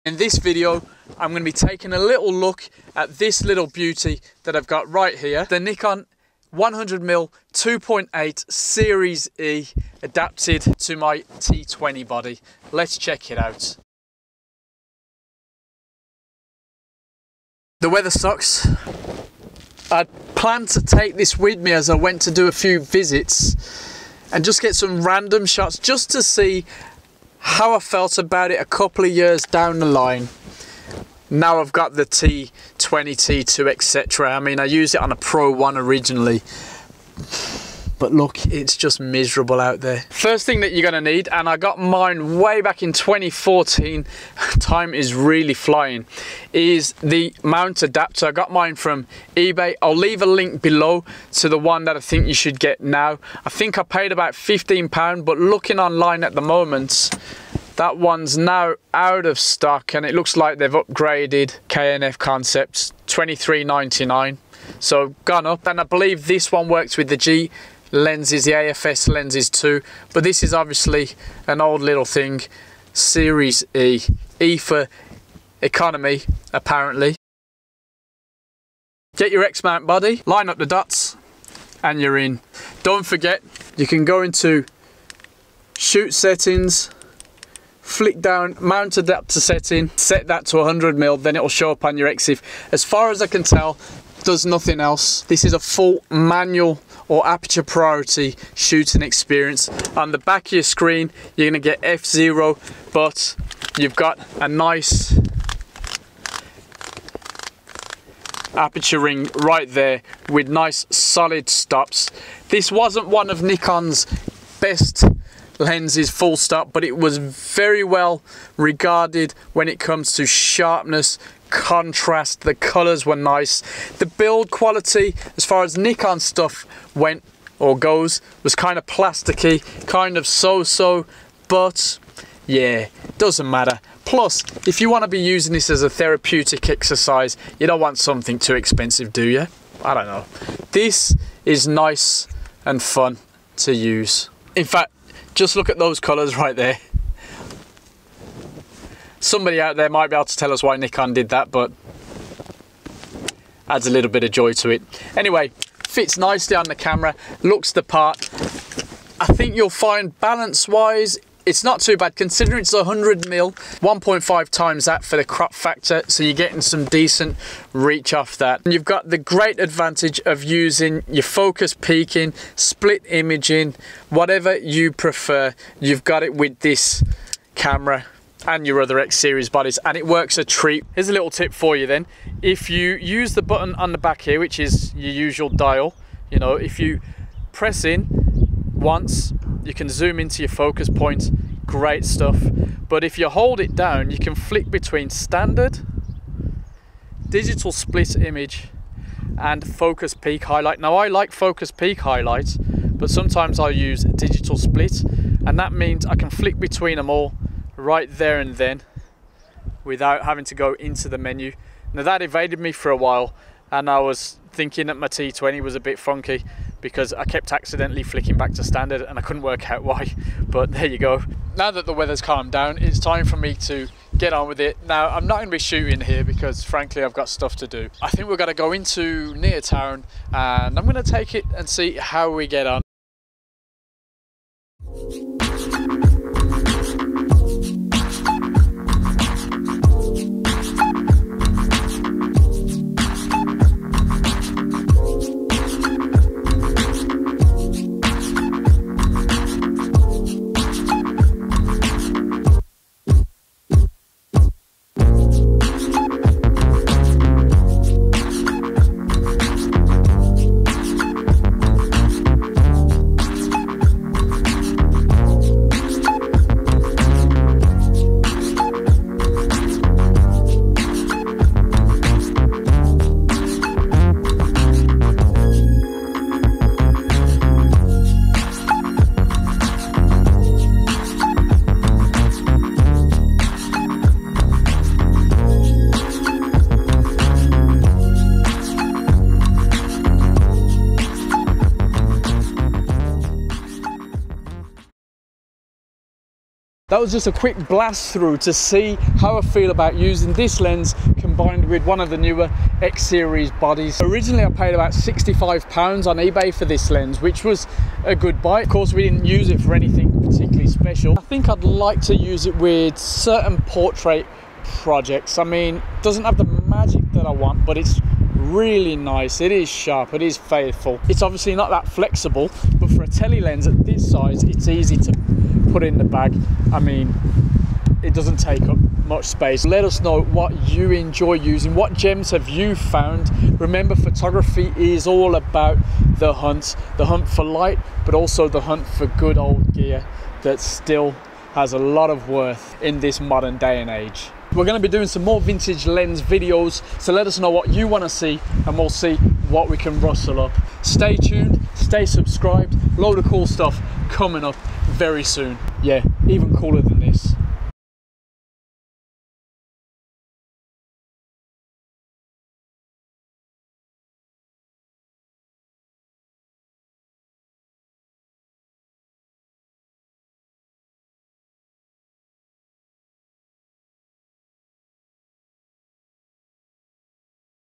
In this video, I'm going to be taking a little look at this little beauty that I've got right here. The Nikon 100mm 2.8 Series E adapted to my T20 body. Let's check it out. The weather sucks. I planned to take this with me as I went to do a few visits and just get some random shots just to see how I felt about it a couple of years down the line. Now I've got the T20, T2, etc. I mean, I used it on a Pro 1 originally, but look, it's just miserable out there. First thing that you're gonna need, and I got mine way back in 2014, time is really flying, is the mount adapter. I got mine from eBay. I'll leave a link below to the one that I think you should get now. I think I paid about £15, but looking online at the moment, that one's now out of stock and it looks like they've upgraded K&F concepts, $23.99. So gone up, and I believe this one works with the G lenses, the AFS lenses too, but this is obviously an old little thing. Series E. E for economy, apparently. Get your X mount body, line up the dots, and you're in. Don't forget, you can go into shoot settings, flick down mount adapter setting, set that to 100mm, then it'll show up on your EXIF. As far as I can tell, does nothing else. This is a full manual or aperture priority shooting experience. On the back of your screen, you're gonna get f0, but you've got a nice aperture ring right there with nice solid stops. This wasn't one of Nikon's best lenses, full stop, but it was very well regarded when it comes to sharpness, contrast. The colors were nice. The build quality, as far as Nikon stuff went or goes, was kind of plasticky, kind of so-so, but yeah, doesn't matter. Plus, if you want to be using this as a therapeutic exercise, you don't want something too expensive, do you? I don't know. This is nice and fun to use. In fact, just look at those colors right there. Somebody out there might be able to tell us why Nikon did that, but adds a little bit of joy to it. Anyway, fits nicely on the camera, looks the part. I think you'll find balance-wise, it's not too bad considering it's 100mm, 1.5 times that for the crop factor, so you're getting some decent reach off that. And you've got the great advantage of using your focus peaking, split imaging, whatever you prefer, you've got it with this camera and your other X series bodies, and it works a treat. Here's a little tip for you then. If you use the button on the back here, which is your usual dial, you know, if you press in once, you can zoom into your focus point, great stuff. But if you hold it down, you can flick between standard, digital split image, and focus peak highlight. Now I like focus peak highlight, but sometimes I'll use digital split, and that means I can flick between them all right there and then without having to go into the menu. Now that evaded me for a while, and I was thinking that my T20 was a bit funky because I kept accidentally flicking back to standard and I couldn't work out why, but there you go. Now that the weather's calmed down, it's time for me to get on with it. Now I'm not going to be shooting here because frankly I've got stuff to do. I think we're going to go into near town and I'm going to take it and see how we get on. That was just a quick blast through to see how I feel about using this lens combined with one of the newer X series bodies. Originally I paid about £65 on eBay for this lens, which was a good buy. Of course we didn't use it for anything particularly special. I think I'd like to use it with certain portrait projects. I mean, it doesn't have the magic that I want, but it's really nice. It is sharp, it is faithful. It's obviously not that flexible, but for a tele lens at this size, it's easy to put in the bag. I mean, it doesn't take up much space. Let us know what you enjoy using. What gems have you found? Remember, photography is all about the hunt for light, but also the hunt for good old gear that still has a lot of worth in this modern day and age. We're going to be doing some more vintage lens videos, so let us know what you want to see and we'll see what we can rustle up. Stay tuned, stay subscribed, load of cool stuff coming up very soon. Yeah, even cooler than this.